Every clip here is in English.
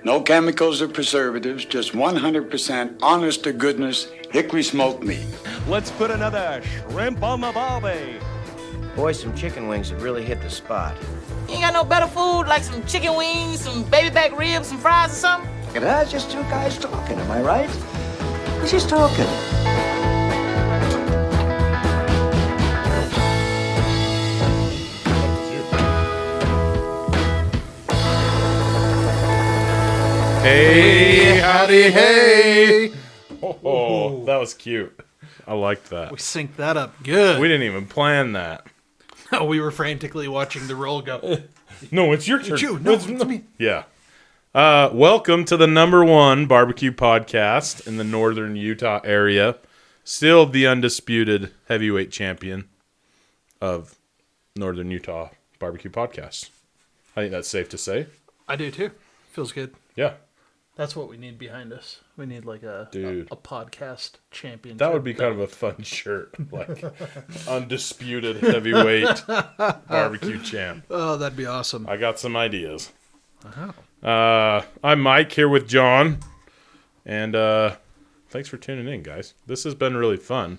No chemicals or preservatives, just 100% honest to goodness hickory smoked meat. Let's put another shrimp on the barbie. Boy, some chicken wings have really hit the spot. You ain't got no better food, like some chicken wings, some baby back ribs, some fries or something? And that's just two guys talking, am I right? We're just talking. Hey, howdy, hey. Oh, that was cute. I liked that. We synced that up good. We didn't even plan that. No, we were frantically watching the roll go. No, it's your turn. It's you. No, it's me. Yeah. Welcome to the #1 barbecue podcast in the northern Utah area. Still the undisputed heavyweight champion of northern Utah barbecue podcasts. I think that's safe to say. I do too. Feels good. Yeah. That's what we need behind us. We need like a podcast champion. That would be kind of a fun shirt. Like undisputed heavyweight barbecue champ. Oh, that'd be awesome. I got some ideas. Wow. I'm Mike here with John. And thanks for tuning in, guys. This has been really fun.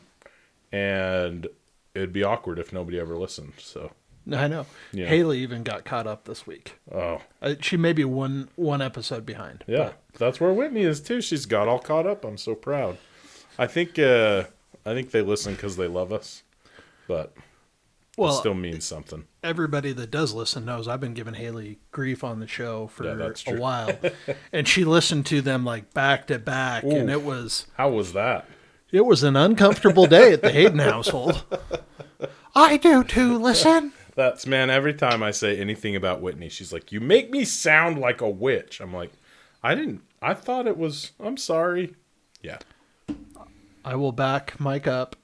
And it'd be awkward if nobody ever listened. So I know. Yeah. Haley even got caught up this week. Oh. She may be one episode behind. Yeah. That's where Whitney is too. She's got all caught up. I'm so proud. I think they listen because they love us. But it still means something. Everybody that does listen knows I've been giving Haley grief on the show for a true. while. And she listened to them like back to back. Ooh. And it was... How was that? It was an uncomfortable day at the Hayden household. I do too, listen. That's, man, every time I say anything about Whitney, she's like, you make me sound like a witch. I'm like, I thought it was, I'm sorry. Yeah. I will back Mike up.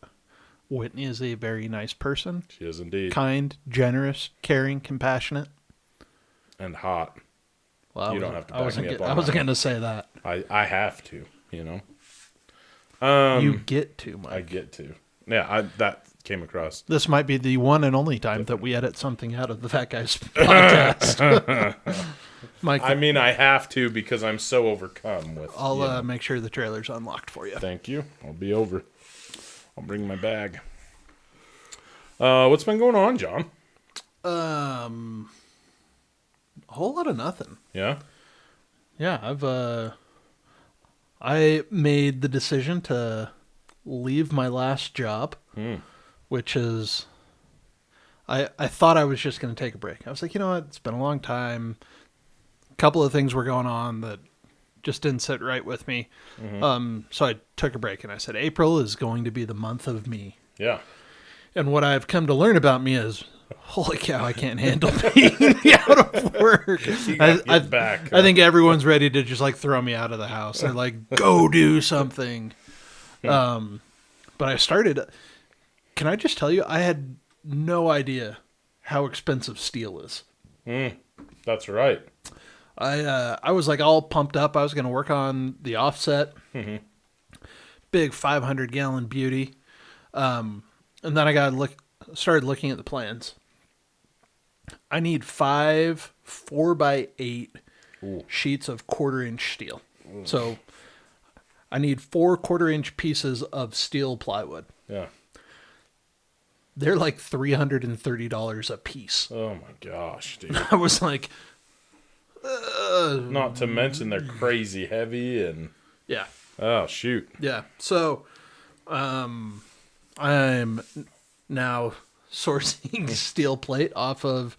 Whitney is a very nice person. She is indeed. Kind, generous, caring, compassionate. And hot. Well, you don't have to back I wasn't me up I on wasn't that. going to say that. I have to, you know. You get to, Mike. I get to. Yeah, that came across. This might be the one and only time that we edit something out of the Fat Guys podcast. Mike, I mean, I have to because I'm so overcome with. I'll make sure the trailer's unlocked for you. Thank you. I'll be over. I'll bring my bag. What's been going on, John? A whole lot of nothing. Yeah. Yeah, I made the decision to leave my last job, which is, I thought I was just going to take a break. I was like, you know what? It's been a long time. A couple of things were going on that just didn't sit right with me. Mm-hmm. So I took a break and I said, April is going to be the month of me. Yeah. And what I've come to learn about me is, holy cow, I can't handle being out of work. I think everyone's ready to just like throw me out of the house. They're like, go do something. But I started, can I just tell you, I had no idea how expensive steel is. That's right. I was like all pumped up. I was going to work on the offset. Mm-hmm. Big 500-gallon beauty. And then I started looking at the plans. I need 5 4x8 sheets of 1/4-inch steel. Ooh. So I need 4 1/4-inch pieces of steel plywood. Yeah. They're like $330 a piece. Oh my gosh, dude. I was like, not to mention they're crazy heavy and yeah. Oh shoot. Yeah. So I'm now sourcing steel plate off of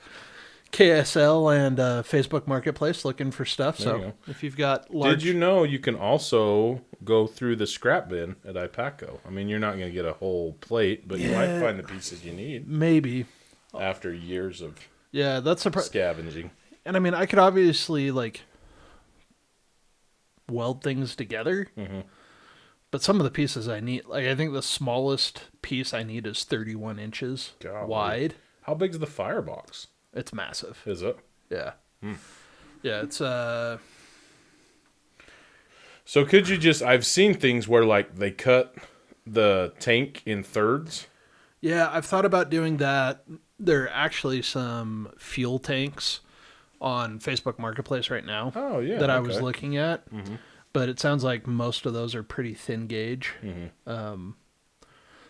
KSL and Facebook Marketplace looking for stuff. So if you've got large... Did you know you can also go through the scrap bin at IPACO? I mean, you're not going to get a whole plate, but you might find the pieces you need. Maybe. After years of that's scavenging. And I mean, I could obviously like weld things together. Mm-hmm. But some of the pieces I need, like I think the smallest piece I need is 31 inches wide. How big is the firebox? It's massive. Is it? Yeah. Yeah, it's So could you just, I've seen things where like they cut the tank in thirds. Yeah, I've thought about doing that. There are actually some fuel tanks on Facebook Marketplace right now. Oh, yeah, that I okay. was looking at, but it sounds like most of those are pretty thin gauge.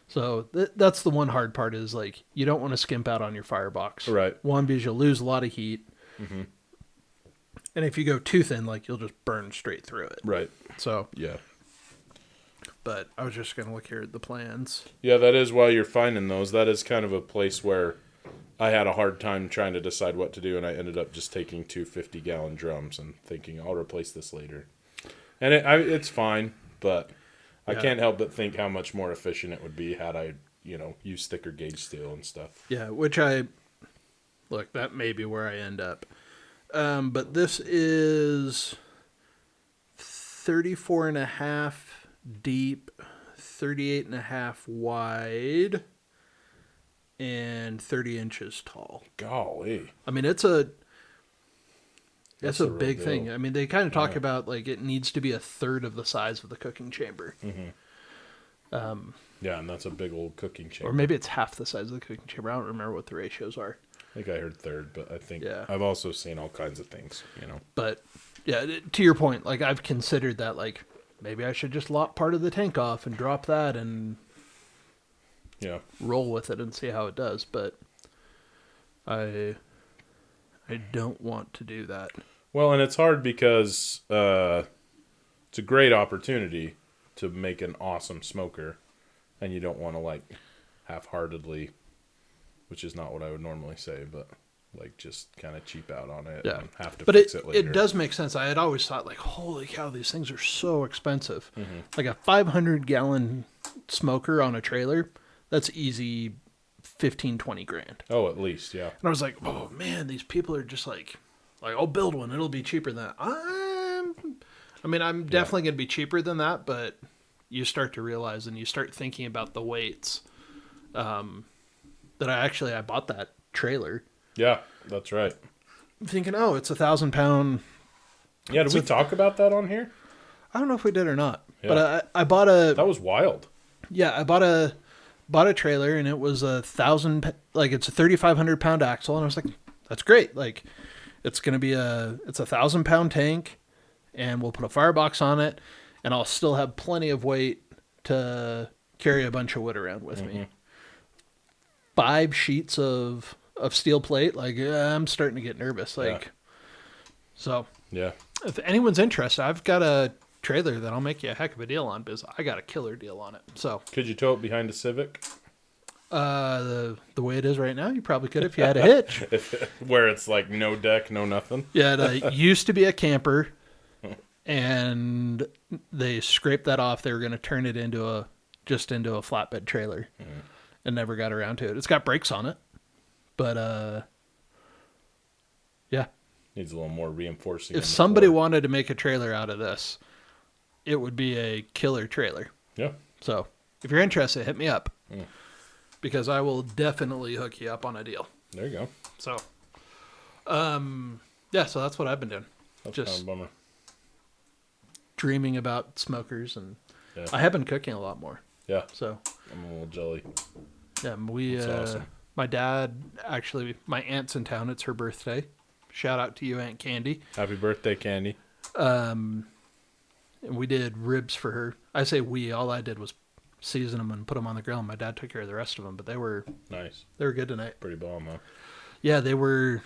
So that's the one hard part is like you don't want to skimp out on your firebox. Right. One, because you'll lose a lot of heat, and if you go too thin, like you'll just burn straight through it. Right. So, Yeah. but I was just gonna look here at the plans. Yeah, that is while you're finding those. That is kind of a place where I had a hard time trying to decide what to do, and I ended up just taking 2 50-gallon drums and thinking I'll replace this later. And it's fine, but I can't help but think how much more efficient it would be had I, used thicker gauge steel and stuff. Yeah, look, that may be where I end up. But this is 34.5 deep, 38.5 wide, and 30 inches tall. Golly. I mean, it's a That's a a real big deal. thing. I mean, they kind of talk about like it needs to be a third of the size of the cooking chamber. Yeah, and that's a big old cooking chamber. Or maybe it's half the size of the cooking chamber. I don't remember what the ratios are. I think I heard third, but I think Yeah. I've also seen all kinds of things, But yeah, to your point, like I've considered that like maybe I should just lop part of the tank off and drop that and Yeah. roll with it and see how it does. But I don't want to do that. Well, and it's hard because it's a great opportunity to make an awesome smoker, and you don't want to like half-heartedly, which is not what I would normally say, but like just kind of cheap out on it Yeah, and have to but fix it later. it does make sense. I had always thought like, holy cow, these things are so expensive. Like a 500-gallon smoker on a trailer, that's easy 15, 20 grand. Oh, at least, yeah. And I was like, oh man, these people are just like I'll build one. It'll be cheaper than that. I'm definitely going to be cheaper than that, but you start to realize and you start thinking about the weights. That I bought that trailer Yeah, that's right. thinking, oh, it's 1,000-pound. Yeah, did we talk about that on here? I don't know if we did or not, Yeah. but I bought a That was wild. I bought a trailer and it was 1,000, like it's a 3,500-pound axle, and I was like, that's great. Like it's gonna be it's 1,000-pound tank, and we'll put a firebox on it, and I'll still have plenty of weight to carry a bunch of wood around with me. 5 sheets of steel plate, like I'm starting to get nervous. Like, so Yeah. if anyone's interested, I've got a trailer that I'll make you a heck of a deal on, because I got a killer deal on it. So Could you tow it behind a Civic? the way it is right now, you probably could if you had a hitch. Where it's like no deck, no nothing? Yeah, it used to be a camper, and they scraped that off. They were going to turn it into a flatbed trailer, and never got around to it. It's got brakes on it, but yeah. Needs a little more reinforcing. If somebody wanted to make a trailer out of this, it would be a killer trailer. Yeah. So if you're interested, hit me up, because I will definitely hook you up on a deal. There you go. So, yeah, so that's what I've been doing. That's Just kind of a bummer. dreaming about smokers, and Yeah. I have been cooking a lot more. Yeah. So, I'm a little jelly. yeah, That's awesome. my dad, actually, my aunt's in town. It's her birthday. Shout out to you, Aunt Candy. Happy birthday, Candy. And we did ribs for her. I say we, all I did was season them and put them on the grill. And my dad took care of the rest of them, but they were Nice. good tonight. Pretty bomb, huh? Yeah, they were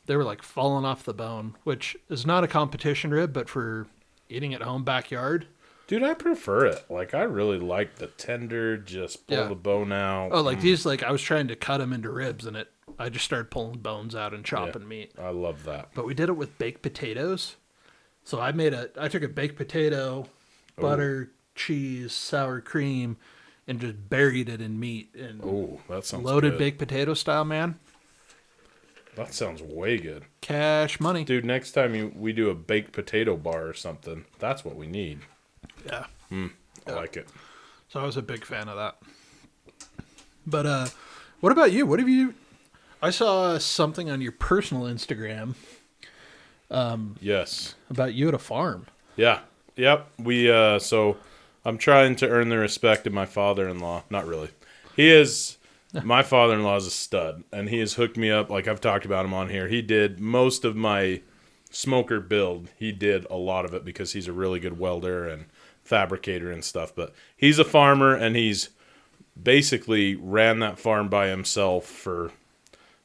like falling off the bone, which is not a competition rib, but for eating at home backyard. Dude, I prefer it. Like, I really like the tender, just pull Yeah. the bone out. Oh, like these, like I was trying to cut them into ribs, and I just started pulling bones out and chopping Yeah. meat. I love that. But we did it with baked potatoes. So I took a baked potato, butter, cheese, sour cream, and just buried it in meat, and Oh, that sounds loaded good. baked potato style, man. That sounds way good. Cash money. Dude, next time we do a baked potato bar or something, that's what we need. Yeah. I like it. So I was a big fan of that. But what about you? What have you... I saw something on your personal Instagram Yes. about you at a farm. Yeah. Yep. So I'm trying to earn the respect of my father-in-law. Not really. He is My father-in-law is a stud, and he has hooked me up. Like I've talked about him on here. He did most of my smoker build. He did a lot of it because he's a really good welder and fabricator and stuff. But he's a farmer, and he's basically ran that farm by himself for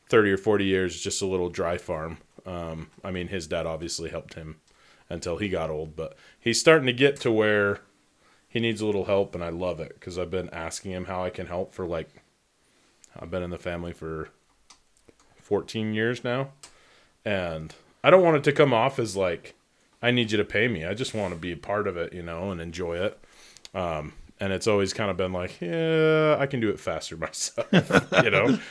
30 or 40 years, just a little dry farm. I mean, his dad obviously helped him until he got old, but he's starting to get to where he needs a little help, and I love it because I've been asking him how I can help for I've been in the family for 14 years now, and I don't want it to come off as like, I need you to pay me. I just want to be a part of it, and enjoy it. And it's always kind of been like, yeah, I can do it faster myself,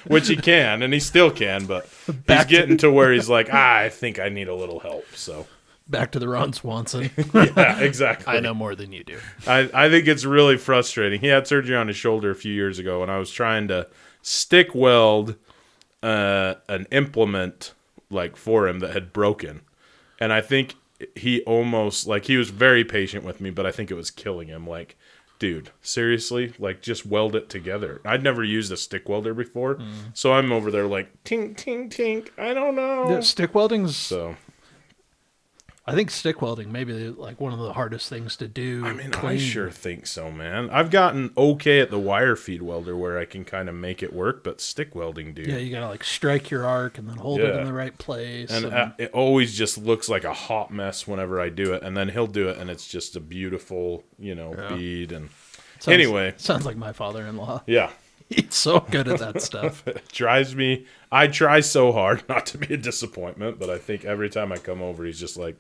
which he can, and he still can, but he's getting to where he's like, I think I need a little help. So Back to the Ron Swanson. yeah, exactly. I know more than you do. I think it's really frustrating. He had surgery on his shoulder a few years ago, and I was trying to stick weld an implement for him that had broken. And I think he almost, he was very patient with me, but I think it was killing him. Dude, seriously? Just weld it together. I'd never used a stick welder before, so I'm over there tink, tink, tink. I don't know. Yeah, stick welding's... So... I think stick welding may be one of the hardest things to do. I mean, clean. I sure think so, man. I've gotten okay at the wire feed welder where I can kind of make it work, but stick welding, dude. Yeah, you gotta strike your arc and then hold it in the right place. And it always just looks like a hot mess whenever I do it, and then he'll do it, and it's just a beautiful, bead. And anyway, sounds like my father-in-law. Yeah. He's so good at that stuff. It drives me. I try so hard not to be a disappointment, but I think every time I come over, he's just like,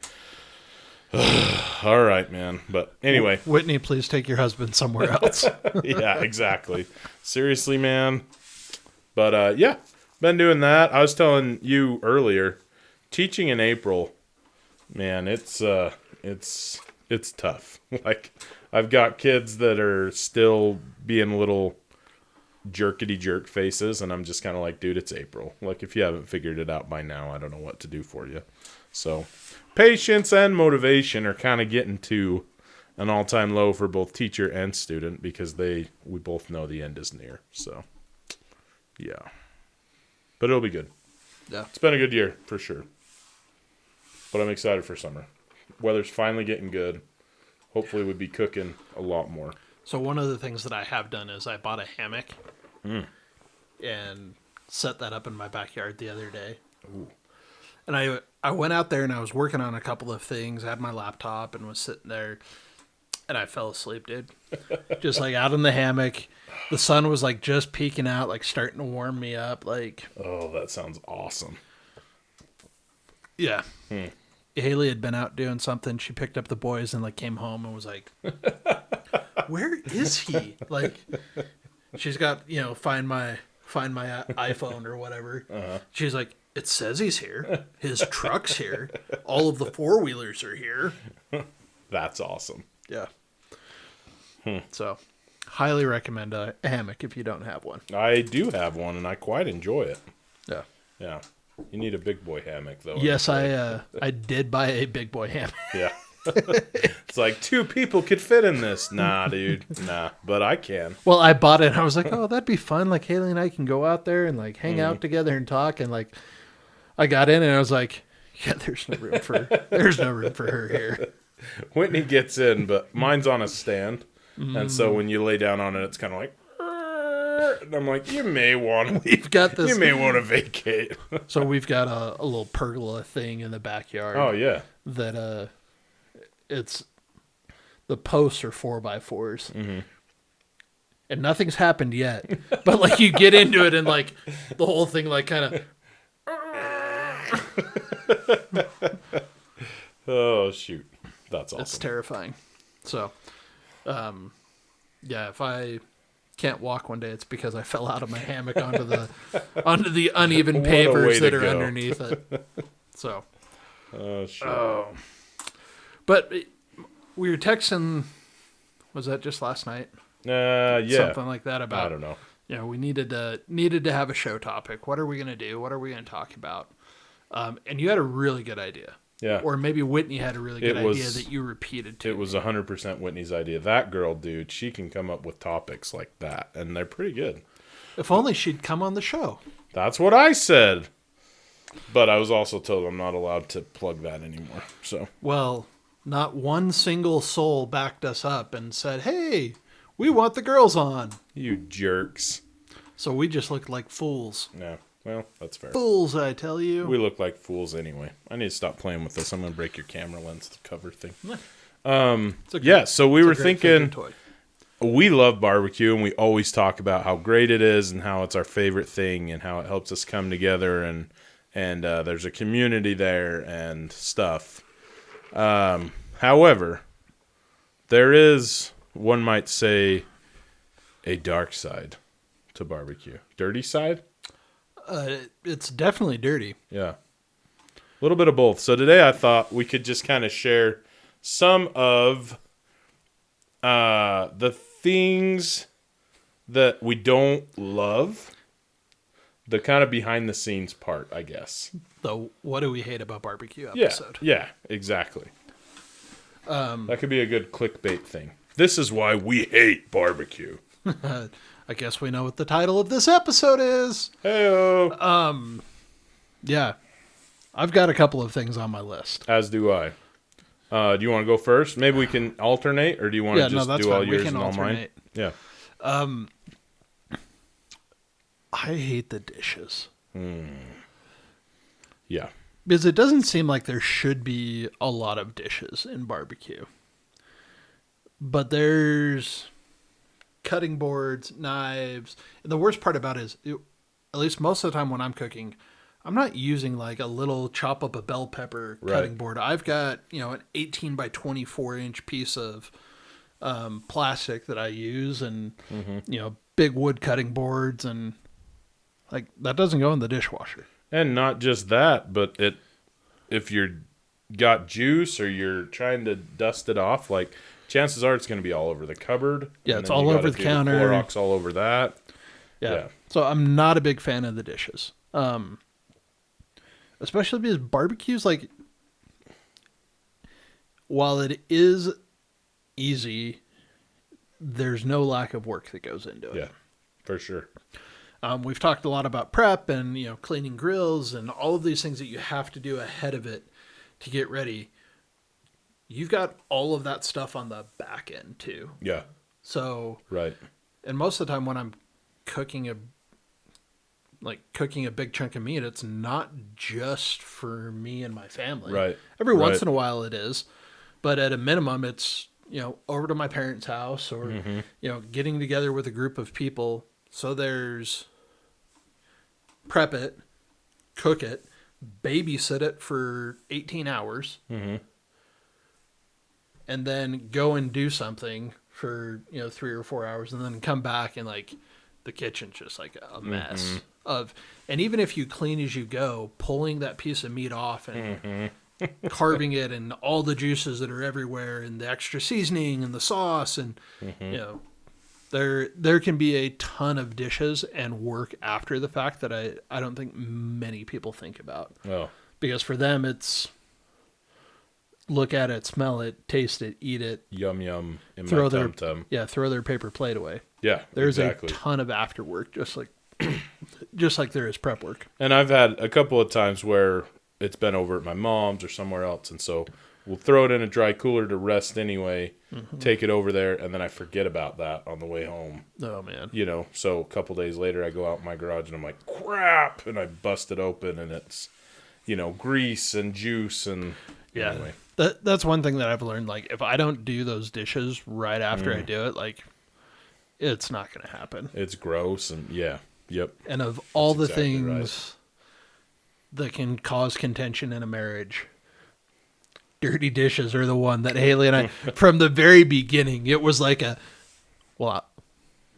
all right, man. But anyway. Whitney, please take your husband somewhere else. Yeah, exactly. Seriously, man. But yeah, been doing that. I was telling you earlier, teaching in April, man, it's tough. I've got kids that are still being little jerkety jerk faces, and I'm just kind of like, dude, it's April. If you haven't figured it out by now, I don't know what to do for you. So patience and motivation are kind of getting to an all-time low for both teacher and student because we both know the end is near. So yeah, but it'll be good. Yeah, it's been a good year for sure, but I'm excited for summer. Weather's finally getting good. Hopefully we'll be cooking a lot more. So one of the things that I have done is I bought a hammock and set that up in my backyard the other day. Ooh. And I went out there and I was working on a couple of things. I had my laptop and was sitting there and I fell asleep, dude. Just out in the hammock. The sun was just peeking out, starting to warm me up. Oh, that sounds awesome. Yeah. Haley had been out doing something. She picked up the boys and came home and was like, where is he? She's got, find my iPhone or whatever. Uh-huh. She's like, it says he's here. His truck's here. All of the four-wheelers are here. That's awesome. Yeah. So, highly recommend a hammock if you don't have one. I do have one, and I quite enjoy it. Yeah. Yeah. You need a big boy hammock, though. Yes, I did buy a big boy hammock. Yeah. It's 2 people could fit in this. Nah, dude. Nah, but I can. Well, I bought it and I was like, oh, that'd be fun. Haley and I can go out there and hang out together and talk. And I got in and I was like, yeah, there's no room for her here. Whitney gets in, but mine's on a stand. And so when you lay down on it, it's kind of like, and I'm like, you may want to vacate. So we've got a little pergola thing in the backyard. Oh, yeah. That, it's the posts are 4x4s, and nothing's happened yet. But you get into it, and the whole thing kind of. Oh shoot, that's awesome. It's terrifying. So, yeah, if I can't walk one day, it's because I fell out of my hammock onto the uneven pavers that are underneath it. So. Oh shit. Oh. But we were texting, was that just last night? Yeah. Something like that about, I don't know. We needed to have a show topic. What are we going to do? What are we going to talk about? And you had a really good idea. Yeah. Or maybe Whitney had a really good idea that you repeated to It was 100% Whitney's idea. That girl, dude, she can come up with topics like that, and they're pretty good. If only she'd come on the show. That's what I said. But I was also told I'm not allowed to plug that anymore. So, Well, not one single soul backed us up and said, hey, we want the girls on. you jerks. So we just looked like fools. No. Well, that's fair. Fools, I tell you. We look like fools anyway. I need to stop playing with this. I'm going to break your camera lens cover thing. So we were thinking, toy. we love barbecue, and we always talk about how great it is and how it's our favorite thing and how it helps us come together, and there's a community there and stuff. However, there is, one might say, a dark side to barbecue. Dirty side? It's definitely dirty. Yeah. A little bit of both. So today I thought we could just kind of share some of the things that we don't love. The kind of behind the scenes part, I guess. The what do we hate about barbecue episode. Yeah, exactly. That could be a good clickbait thing. This is why we hate barbecue. I guess we know what the title of this episode is. Heyo. Yeah. I've got a couple of things on my list. As do I. Do you want to go first? Maybe we can alternate, or do you want to just do all yours and all mine? Yeah. I hate the dishes. Yeah. Because it doesn't seem like there should be a lot of dishes in barbecue. But there's cutting boards, knives. And the worst part about it is, at least most of the time when I'm cooking, I'm not using like a little chop up a bell pepper cutting board. I've got, an 18 by 24 inch piece of plastic that I use, and, big wood cutting boards, and like that doesn't go in the dishwasher. And not just that, but if you're got juice or you're trying to dust it off, like chances are it's going to be all over the cupboard. Yeah, it's all over the counter. Clorox all over that. Yeah. So I'm not a big fan of the dishes. Especially because barbecue's like, while it is easy, there's no lack of work that goes into it. Yeah, for sure. We've talked a lot about prep and, cleaning grills and all of these things that you have to do ahead of it to get ready. You've got all of that stuff on the back end too. Yeah. So, right. And most of the time when I'm cooking a big chunk of meat, it's not just for me and my family. Right. Every once in a while it is, but at a minimum it's, over to my parents' house or, getting together with a group of people. So there's prep it, cook it, babysit it for 18 hours, and then go and do something for, 3 or 4 hours, and then come back and like the kitchen's just like a mess and even if you clean as you go, pulling that piece of meat off and carving it and all the juices that are everywhere and the extra seasoning and the sauce and, there can be a ton of dishes and work after the fact that I don't think many people think about. Oh. Because for them, it's look at it, smell it, taste it, eat it. Yum, yum. In throw my their tum-tum. Yeah, throw their paper plate away. Yeah, There's exactly. a ton of after work, just like there is prep work. And I've had a couple of times where it's been over at my mom's or somewhere else, and so we'll throw it in a dry cooler to rest anyway, take it over there, and then I forget about that on the way home. Oh, man. So a couple days later I go out in my garage and I'm like, crap! And I bust it open and it's, grease and juice and... Yeah. Anyway. That's one thing that I've learned. Like, if I don't do those dishes right after I do it, like, it's not going to happen. It's gross and, yeah. Yep. And of all That's the exactly things that can cause contention in a marriage, dirty dishes are the one that Haley and I, from the very beginning, it was like I'm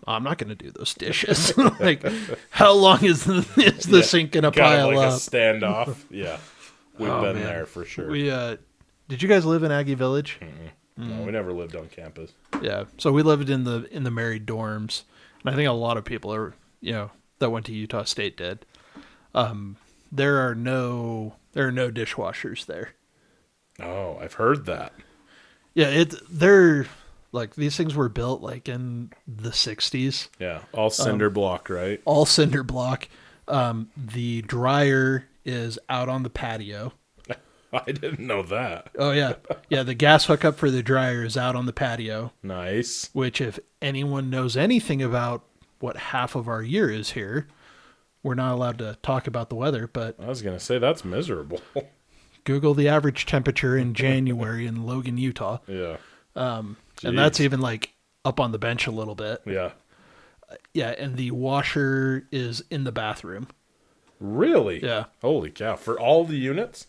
not going to do those dishes. Like, how long is the sink going to pile like up? A standoff. Yeah. We've been there for sure. Did you guys live in Aggie Village? No, we never lived on campus. Yeah. So we lived in the married dorms. And I think a lot of people are, that went to Utah State did. There are no dishwashers there. Oh, I've heard that. Yeah, they're Like these things were built like in the 60s. Yeah, all cinder block, right? All cinder block. The dryer is out on the patio. I didn't know that. Oh yeah. Yeah, the gas hookup for the dryer is out on the patio, Nice. which if anyone knows anything about what half of our year is here, we're not allowed to talk about the weather, but I was going to say that's miserable. Google the average temperature in January in Logan, Utah. Yeah. And Jeez. that's even like up on the bench a little bit. Yeah. Yeah, and the washer is in the bathroom. Really? Yeah. Holy cow. For all the units?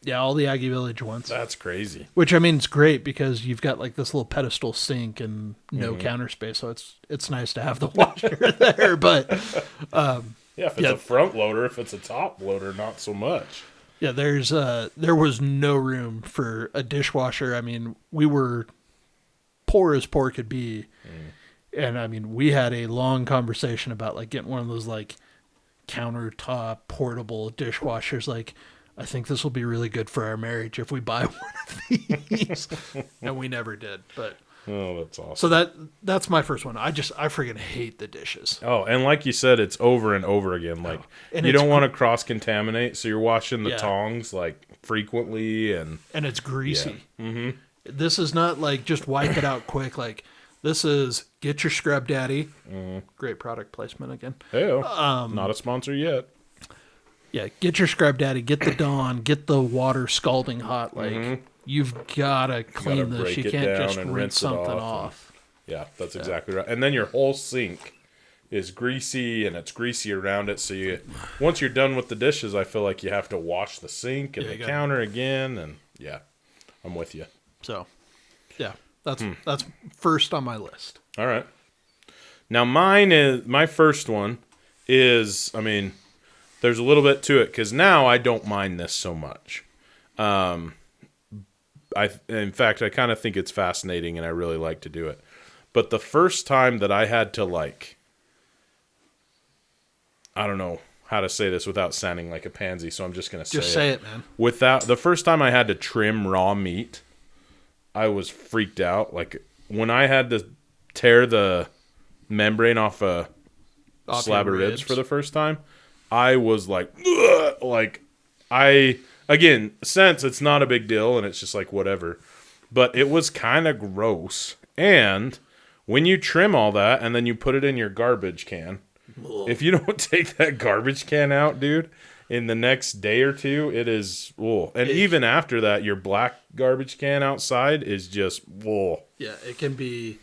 Yeah, all the Aggie Village ones. That's crazy. Which I mean, it's great because you've got like this little pedestal sink and no counter space, so it's nice to have the washer there. But Yeah, if it's a front loader, if it's a top loader, not so much. yeah, there was no room for a dishwasher. I mean, we were poor as poor could be, and I mean, we had a long conversation about like getting one of those like countertop portable dishwashers. Like, I think this will be really good for our marriage if we buy one of these. And we never did. But Oh, that's awesome. so that's my first one. I freaking hate the dishes. Oh, and like you said, it's over and over again. Like And you it's don't want to cross contaminate, so you're washing the Yeah. tongs like frequently and And it's greasy. Yeah. Mm-hmm. This is not like just wipe it out quick. Like this is get your Scrub Daddy. Great product placement again. hey, not a sponsor yet. Yeah, get your Scrub Daddy, get the Dawn, get the water scalding hot. Like you've gotta clean Gotta this. break You it can't down just and rinse rinse it something off off. Yeah, that's exactly right. And then your whole sink is greasy and it's greasy around it. So you, once you're done with the dishes, I feel like you have to wash the sink and Yeah, the you gotta- counter again. And yeah, I'm with you. So, yeah, that's first on my list. All right. Now my first one is, I mean, there's a little bit to it because now I don't mind this so much. In fact, I kind of think it's fascinating and I really like to do it. But the first time that I had to like, I don't know how to say this without sounding like a pansy, so I'm just going to say Just say it, man. the first time I had to trim raw meat, I was freaked out. Like when I had to tear the membrane off a Off slab your of ribs ribs. for the first time, I was like, ugh! Like again, since it's not a big deal and it's just like whatever, but it was kind of gross. And when you trim all that and then you put it in your garbage can, if you don't take that garbage can out, dude, in the next day or two, it is wool. And even after that, your black garbage can outside is just wool. Yeah, it can be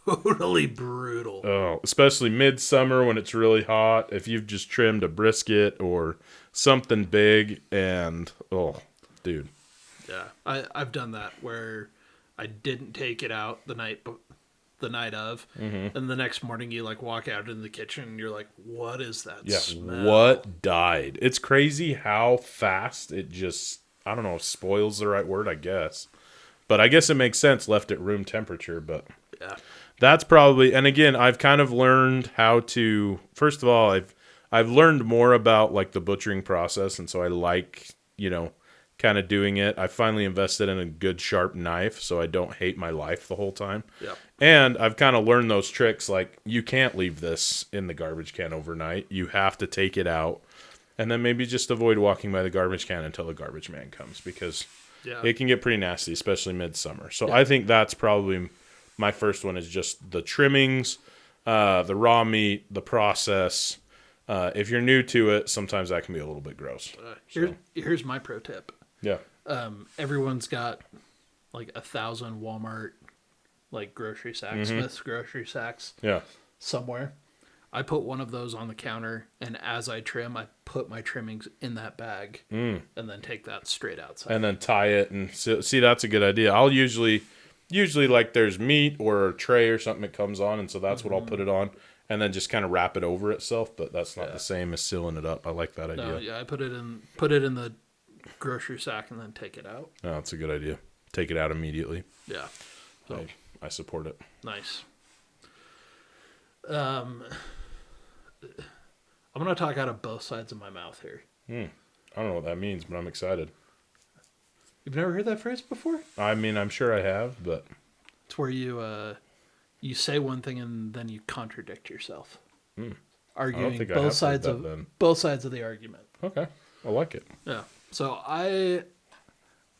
totally brutal. Oh, especially midsummer when it's really hot. If you've just trimmed a brisket or something big, and oh, dude, Yeah, I've done that where I didn't take it out the night of, and the next morning you like walk out in the kitchen and you're like, what is that yeah, smell? what died? It's crazy how fast it just, I don't know if spoils the right word, I guess, but I guess it makes sense left at room temperature. But Yeah, that's probably, and again, I've kind of learned how to, first of all, I've learned more about like the butchering process, and so I like, kind of doing it. I finally invested in a good sharp knife so I don't hate my life the whole time. yeah, And I've kind of learned those tricks, like you can't leave this in the garbage can overnight. You have to take it out and then maybe just avoid walking by the garbage can until the garbage man comes, because yeah. it can get pretty nasty, especially midsummer. So I think that's probably my first one, is just the trimmings, the raw meat, the process. If you're new to it, sometimes that can be a little bit gross. Here's my pro tip. Yeah. Everyone's got like 1,000 Walmart like grocery sacks, Smith's grocery sacks Yeah. somewhere. I put one of those on the counter, and as I trim, I put my trimmings in that bag, and then take that straight outside. And then tie it, and see, that's a good idea. I'll usually like there's meat or a tray or something that comes on, and so that's what I'll put it on, and then just kind of wrap it over itself. But that's not the same as sealing it up. I like that idea. No, yeah, I put it in the grocery sack and then take it out. Oh, that's a good idea. Take it out immediately. Yeah. So I support it. nice. I'm gonna talk out of both sides of my mouth here. I don't know what that means, but I'm excited. You've never heard that phrase before? I mean, I'm sure I have, but It's where you say one thing and then you contradict yourself. Arguing think I both have sides heard of that then. both sides of the argument. Okay. I like it. Yeah. So I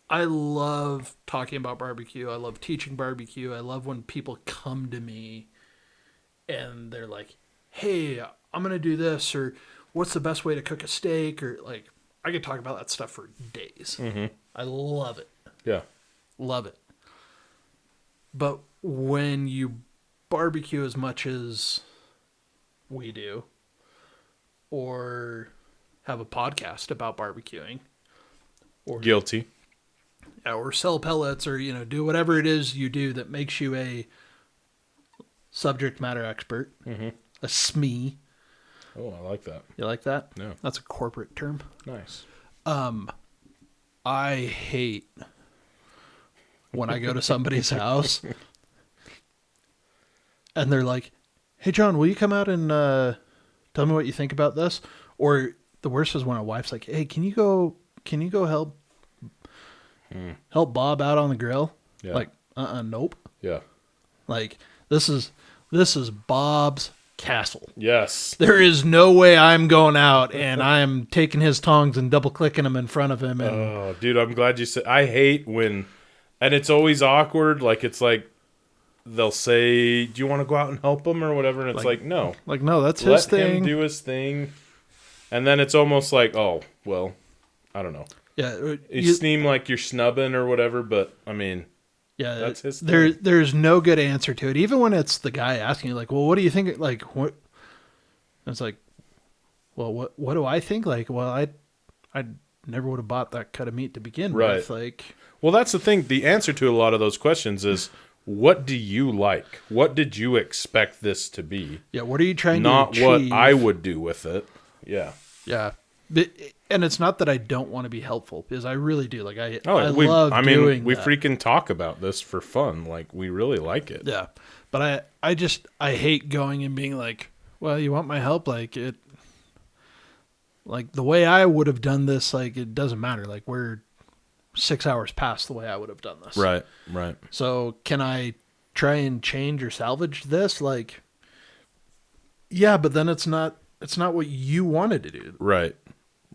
love talking about barbecue. I love teaching barbecue. I love when people come to me and they're like, "Hey, I'm going to do this," or "What's the best way to cook a steak?" Or like, I could talk about that stuff for days. Mm-hmm. I love it. Yeah. Love it. But when you barbecue as much as we do, or have a podcast about barbecuing, or Guilty. or sell pellets, or do whatever it is you do that makes you a subject matter expert, a SME. Oh, I like that. You like that? Yeah. That's a corporate term. Nice. I hate when I go to somebody's house and they're like, "Hey, John, will you come out and tell me what you think about this?" Or the worst is when a wife's like, "Hey, can you go help Bob out on the grill?" Yeah. Like, nope. Yeah. Like, this is Bob's castle. Yes. There is no way I'm going out and I'm taking his tongs and double clicking them in front of him. And Oh, dude, I'm glad you said. I hate when, and it's always awkward. Like, it's like they'll say, "Do you want to go out and help him or whatever?" And it's like no, no, that's his let thing. him do his thing. And then it's almost like, oh, well, I don't know. Yeah, You seem like you're snubbing or whatever, but I mean, yeah, that's his thing. There's no good answer to it. Even when it's the guy asking you, like, "Well, what do you think?" Like, what? It's like, well, what do I think? Like, well, I never would have bought that cut of meat to begin Right. with. Like, well, that's the thing. The answer to a lot of those questions is, what do you like? What did you expect this to be? yeah, what are you trying Not to what achieve? I would do with it. Yeah. Yeah. And it's not that I don't want to be helpful, because I really do. Like, I we love doing we that. freaking talk about this for fun. Like, we really like it. Yeah. But I hate going and being like, "Well, you want my help?" Like, like the way I would have done this, like, it doesn't matter. Like, we're 6 hours past the way I would have done this. Right. So can I try and change or salvage this? Like, yeah, but then it's not what you wanted to do. Right.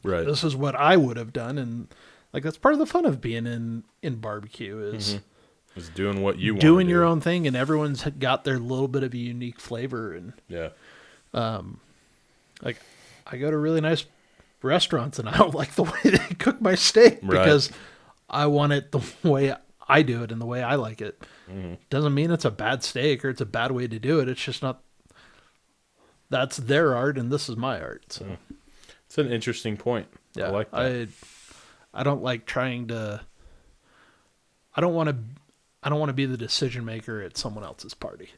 This is what I would have done. And like, that's part of the fun of being in barbecue is Is doing what you want. doing your own thing, and everyone's got their little bit of a unique flavor. And Yeah. like, I go to really nice restaurants and I don't like the way they cook my steak because I want it the way I do it and the way I like it. Doesn't mean it's a bad steak or it's a bad way to do it. It's just not. That's their art and this is my art. So It's an interesting point. yeah, I like that. I don't like trying to. I don't want to be the decision maker at someone else's party.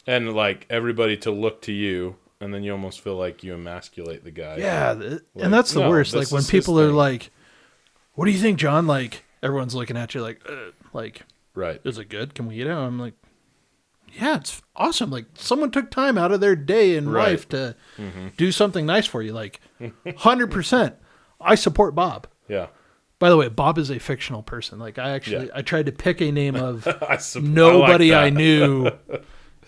And like everybody to look to you, and then you almost feel like you emasculate the guy. Yeah, Like, and that's the no, worst. this Like when is his people are thing. like, "What do you think, John?" Like everyone's looking at you like, Right. "Is it good? Can we eat it?" I'm like, "Yeah, it's awesome." Like someone took time out of their day and Right. life to do something nice for you. Like 100%. I support Bob. Yeah. By the way, Bob is a fictional person. Like I tried to pick a name of I nobody like I that. knew.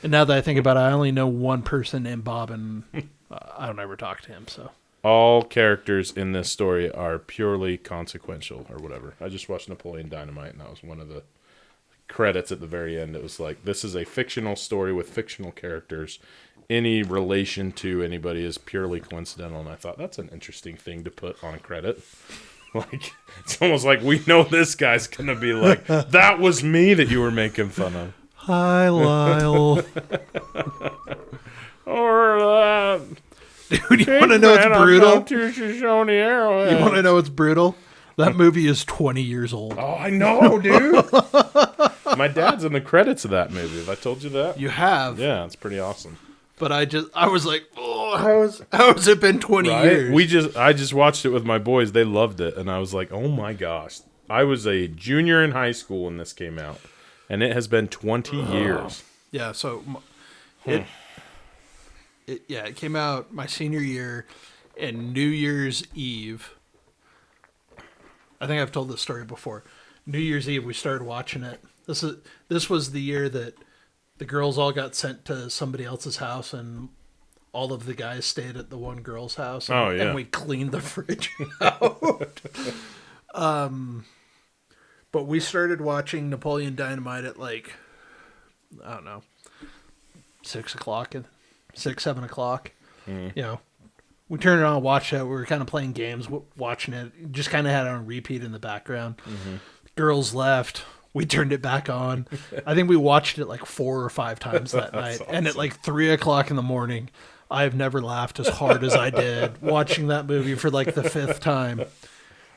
And now that I think about it, I only know one person named Bob, and I don't ever talk to him. So All characters in this story are purely consequential or whatever. I just watched Napoleon Dynamite, and that was one of the credits at the very end. It was like, this is a fictional story with fictional characters. Any relation to anybody is purely coincidental. And I thought, that's an interesting thing to put on a credit. Like, it's almost like we know this guy's going to be like, that was me that you were making fun of. hi, Lyle. Or, Dude, you want to know it's brutal? You You want to know it's brutal? That movie is 20 years old. Oh, I know, dude. My dad's in the credits of that movie. Have I told you that? You have, Yeah, it's pretty awesome. but I was like, oh, how has it been 20 years? I just watched it with my boys. They loved it, and I was like, oh my gosh. I was a junior in high school when this came out, and it has been 20 years. Yeah, so it came out my senior year, and New Year's Eve. I think I've told this story before. New Year's Eve, we started watching it, This was the year that the girls all got sent to somebody else's house, and all of the guys stayed at the one girl's house. And, Oh, yeah. and we cleaned the fridge out. But we started watching Napoleon Dynamite at like, I don't know, 6 o'clock, 7 o'clock. You know, we turned it on, watched it. We were kind of playing games, watching it. Just kind of had it on repeat in the background. Girls left. We turned it back on. I think we watched it like 4 or 5 times that night. Awesome. And at like 3 o'clock in the morning, I've never laughed as hard as I did watching that movie for like the 5th time.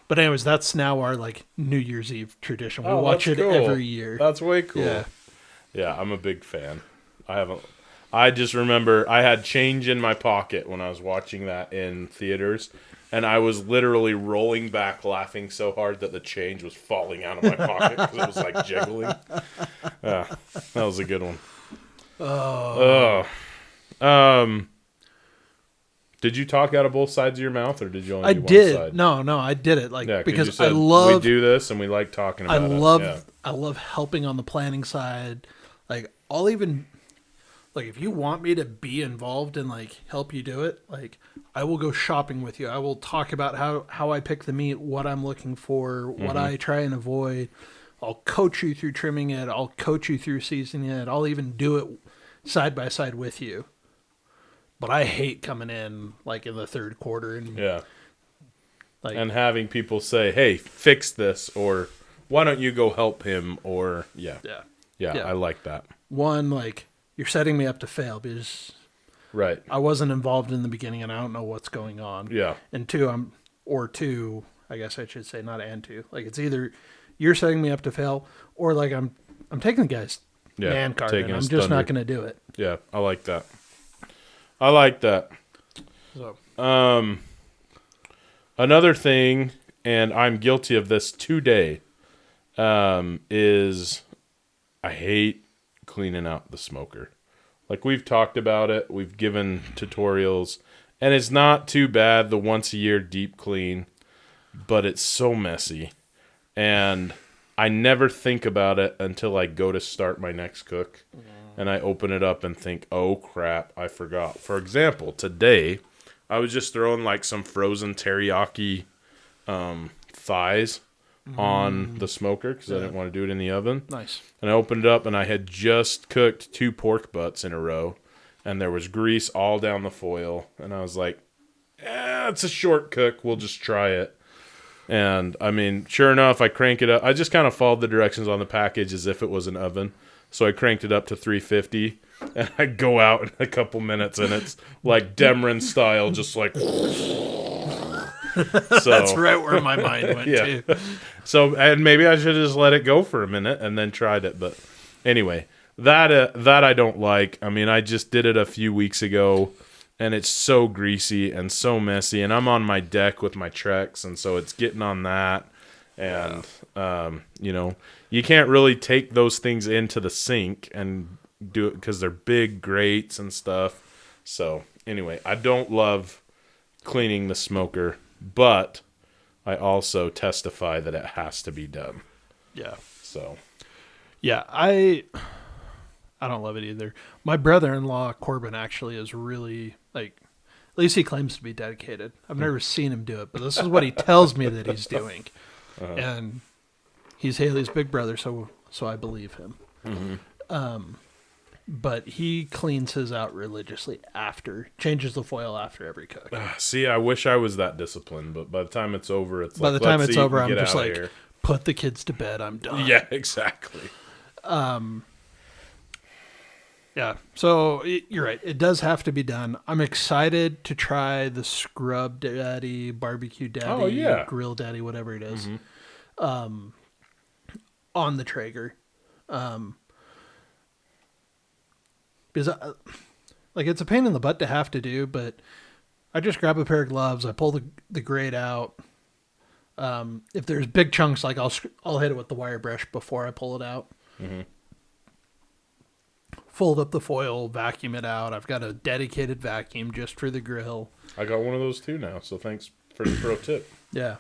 But anyways, that's now our like New Year's Eve tradition. We watch it cool. every year. That's way cool. Yeah. Yeah, I'm a big fan. I just remember I had change in my pocket when I was watching that in theaters, and I was literally rolling back laughing so hard that the change was falling out of my pocket because it was like jiggling. That was a good one. Did you talk out of both sides of your mouth, or did you only do one side? No, I did it like Yeah, because you said, I love we do this and we like talking about it. I love helping on the planning side. Like I'll even like if you want me to be involved and like help you do it, like I will go shopping with you. I will talk about how I pick the meat, what I'm looking for, what I try and avoid. I'll coach you through trimming it. I'll coach you through seasoning it. I'll even do it side by side with you. But I hate coming in like in the third quarter and and having people say, "Hey, fix this," or "Why don't you go help him?" Or yeah, I like that. One, like you're setting me up to fail because I wasn't involved in the beginning and I don't know what's going on. Yeah, and two, I guess I should say not and two. Like it's either you're setting me up to fail or like I'm taking the guy's man card and I'm just not going to do it. Yeah, I like that. I like that. So, another thing, and I'm guilty of this today, is I hate cleaning out the smoker. Like we've talked about it, we've given tutorials, and it's not too bad the once a year deep clean, but it's so messy. And I never think about it until I go to start my next cook. And I open it up and think, oh, crap, I forgot. For example, today, I was just throwing like some frozen teriyaki thighs on the smoker because I didn't want to do it in the oven. Nice. And I opened it up, and I had just cooked 2 pork butts in a row. And there was grease all down the foil. And I was like, it's a short cook. We'll just try it. And, I mean, sure enough, I crank it up. I just kind of followed the directions on the package as if it was an oven. So I cranked it up to 350, and I go out in a couple minutes, and it's like Demrin style, just like. So, that's right where my mind went too. So, and maybe I should have just let it go for a minute and then tried it. But anyway, that I don't like. I mean, I just did it a few weeks ago, and it's so greasy and so messy. And I'm on my deck with my Trex, and so it's getting on that. And, you know, you can't really take those things into the sink and do it because they're big grates and stuff. So, anyway, I don't love cleaning the smoker, but I also testify that it has to be done. Yeah. So. Yeah, I don't love it either. My brother-in-law, Corbin, actually is really, like, at least he claims to be dedicated. I've never seen him do it, but this is what he tells me that he's doing. And he's Haley's big brother, so I believe him. But he cleans his out religiously changes the foil after every cook. See, I wish I was that disciplined, but by the time it's over, it's by like, the time let's it's eat over, and I'm get just out of like, here. put the kids to bed. I'm done. Yeah, exactly. Yeah, so you're right. It does have to be done. I'm excited to try the Scrub Daddy, Barbecue Daddy, Grill Daddy, whatever it is, on the Traeger. Because, it's a pain in the butt to have to do, but I just grab a pair of gloves, I pull the grate out. If there's big chunks, like I'll hit it with the wire brush before I pull it out. Fold up the foil, vacuum it out. I've got a dedicated vacuum just for the grill. I got one of those too now, so thanks for the pro tip. Yeah.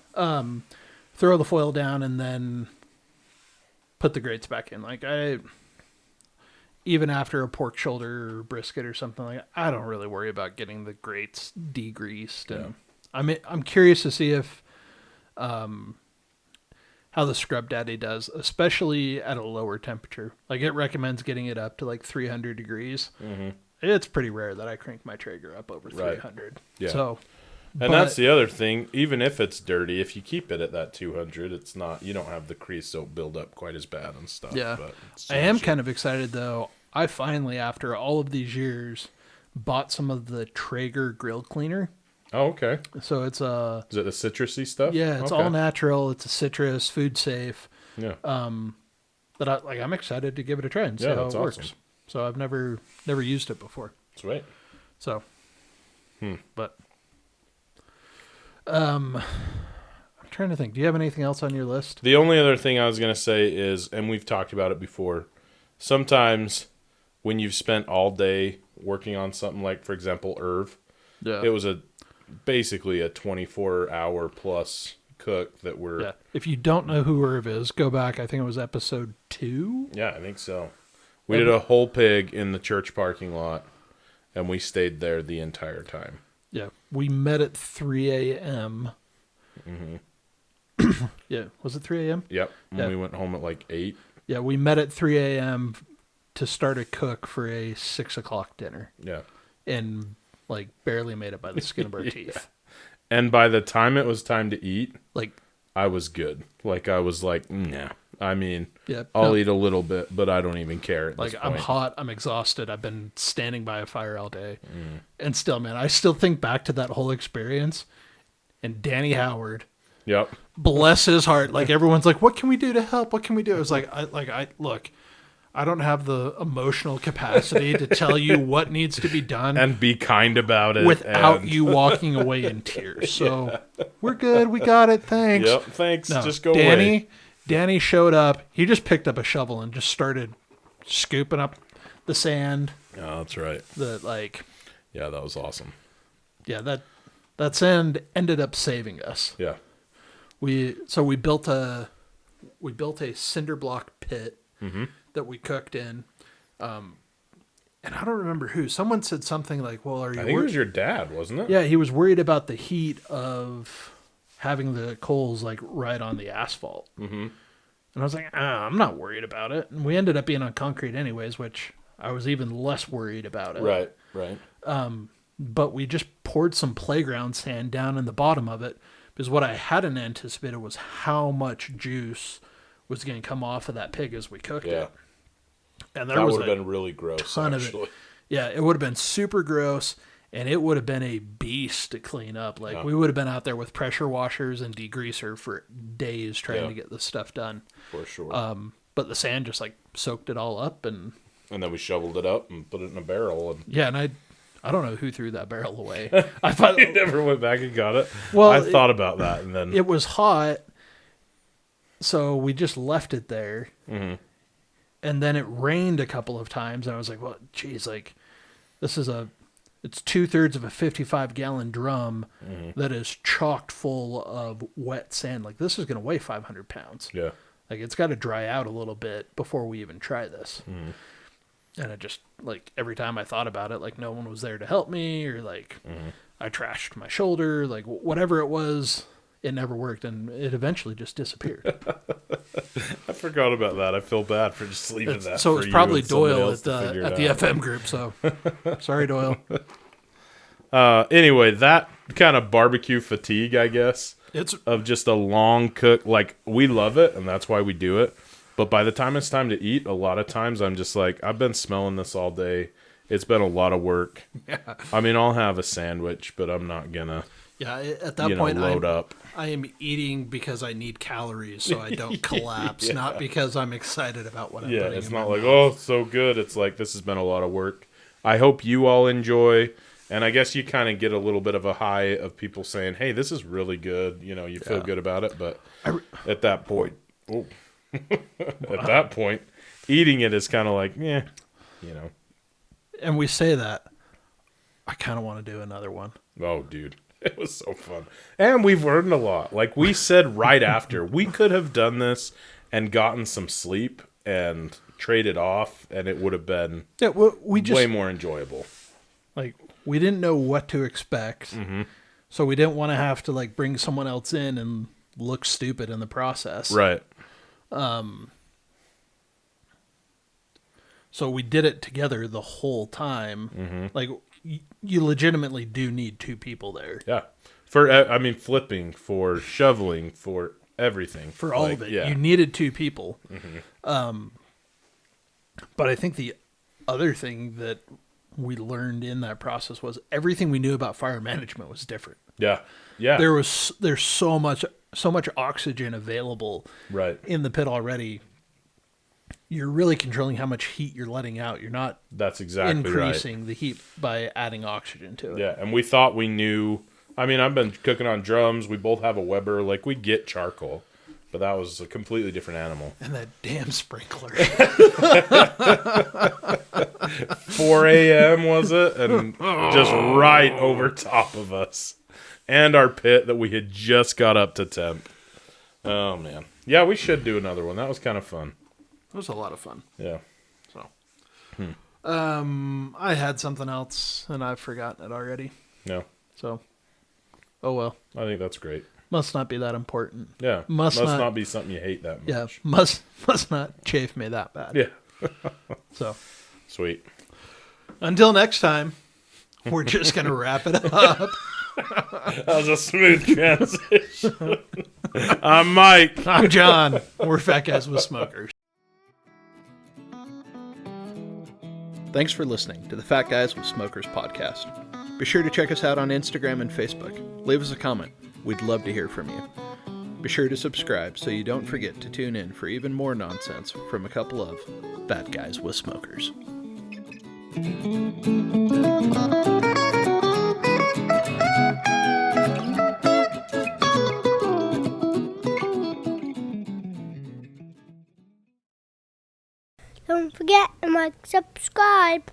Throw the foil down and then put the grates back in. Like even after a pork shoulder or brisket or something like that, I don't really worry about getting the grates degreased. And I'm curious to see if how the Scrub Daddy does, especially at a lower temperature. Like it recommends getting it up to like 300 degrees. Mm-hmm. It's pretty rare that I crank my Traeger up over 300. Yeah. So, and that's the other thing. Even if it's dirty, if you keep it at that 200, it's not. You don't have the creosote build up quite as bad and stuff. Yeah, but I am kind of excited though. I finally, after all of these years, bought some of the Traeger grill cleaner. Oh, okay. So it's Is it the citrusy stuff? Yeah, it's all natural. It's a citrus, food safe. Yeah. But I'm excited to give it a try and see how it works. So I've never used it before. Sweet. So, but I'm trying to think. Do you have anything else on your list? The only other thing I was going to say is, and we've talked about it before, sometimes when you've spent all day working on something like, for example, Irv, it was basically a 24-hour plus cook that we're... Yeah. If you don't know who Irv is, go back. I think it was episode 2. Yeah, I think so. We did a whole pig in the church parking lot, and we stayed there the entire time. Yeah. We met at 3 a.m. Mm-hmm. Yeah. Was it 3 a.m.? Yep. And we went home at like 8. Yeah, we met at 3 a.m. to start a cook for a 6 o'clock dinner. Yeah. And like barely made it by the skin of our teeth. And by the time it was time to eat, like I was good. Like I was like, nah. I mean, yeah, I'll eat a little bit, but I don't even care. At like this I'm point. hot, I'm exhausted. I've been standing by a fire all day, and still, man, I still think back to that whole experience. And Danny Howard, Yep. bless his heart. Like everyone's like, "What can we do to help? What can we do?" It was like, I look. I don't have the emotional capacity to tell you what needs to be done And be kind about it. without you walking away in tears. So we're good. We got it. Thanks. Yep, thanks. No, Just go away. Danny showed up. He just picked up a shovel and just started scooping up the sand. Oh, that's right. Yeah, that was awesome. Yeah, that sand ended up saving us. Yeah. We built a cinder block pit that we cooked in. And I don't remember who. Someone said something like, "Well, are you?" I think it was your dad, wasn't it? Yeah, he was worried about the heat of having the coals like right on the asphalt. Mm-hmm. And I was like, I'm not worried about it. And we ended up being on concrete anyways, which I was even less worried about it. Right. But we just poured some playground sand down in the bottom of it because what I hadn't anticipated was how much juice was going to come off of that pig as we cooked it. And there that was would have been really gross, ton actually. of it. Yeah, it would have been super gross, and it would have been a beast to clean up. Like we would have been out there with pressure washers and degreaser for days trying to get this stuff done. For sure. But the sand just like soaked it all up, and then we shoveled it up and put it in a barrel. And yeah, and I don't know who threw that barrel away. I thought you never went back and got it. Well, I thought about that, and then it was hot, so we just left it there. Mm-hmm. And then it rained a couple of times, and I was like, well, geez, like, it's 2/3 of a 55-gallon drum that is chocked full of wet sand. Like, this is going to weigh 500 pounds. Yeah. Like, it's got to dry out a little bit before we even try this. And it just, like, every time I thought about it, like, no one was there to help me, or, like, I trashed my shoulder, like, whatever it was, it never worked, and it eventually just disappeared. I forgot about that. I feel bad for just leaving that. So for it's you probably and somebody Doyle else to figure at it the out. FM group. So sorry, Doyle. Anyway, that kind of barbecue fatigue, I guess, It's of just a long cook. Like, we love it, and that's why we do it. But by the time it's time to eat, a lot of times I'm just like, I've been smelling this all day. It's been a lot of work. Yeah. I mean, I'll have a sandwich, but I'm not gonna. Yeah, at that point, load up. I am eating because I need calories so I don't collapse, not because I'm excited about what I'm putting it's in not my like, mouth. oh, it's so good. It's like, this has been a lot of work. I hope you all enjoy. And I guess you kind of get a little bit of a high of people saying, hey, this is really good. You know, you feel good about it. But at that point, at that point, eating it is kind of like, you know. And we say that. I kind of want to do another one. Oh, dude. It was so fun. And we've learned a lot. Like we said right after, we could have done this and gotten some sleep and traded off, and it would have been Yeah, we just way more enjoyable. like we didn't know what to expect, so we didn't want to have to like bring someone else in and look stupid in the process. Right. So we did it together the whole time. Like you legitimately do need two people there Yeah. Flipping, for shoveling, for everything. for all of it. Yeah. You needed two people. But I think the other thing that we learned in that process was everything we knew about fire management was different. Yeah. Yeah. There's so much oxygen available Right. in the pit already. You're really controlling how much heat you're letting out. You're not That's exactly increasing the heat by adding oxygen to right. it. Yeah. And we thought we knew. I've been cooking on drums. We both have a Weber. Like, we get charcoal. But that was a completely different animal. And that damn sprinkler. 4 a.m. was it? And just right over top of us. And our pit that we had just got up to temp. Oh, man. Yeah, we should do another one. That was kind of fun. It was a lot of fun. Yeah. So, I had something else and I've forgotten it already. No. So, oh well. I think that's great. Must not be that important. Yeah. Must not be something you hate that much. Yeah, must not chafe me that bad. Yeah. So, Sweet. until next time, we're just gonna wrap it up. That was a smooth transition. I'm Mike. I'm John. We're Fat Guys with Smokers. Thanks for listening to the Fat Guys with Smokers podcast. Be sure to check us out on Instagram and Facebook. Leave us a comment. We'd love to hear from you. Be sure to subscribe so you don't forget to tune in for even more nonsense from a couple of Fat Guys with Smokers. Don't forget to like, subscribe.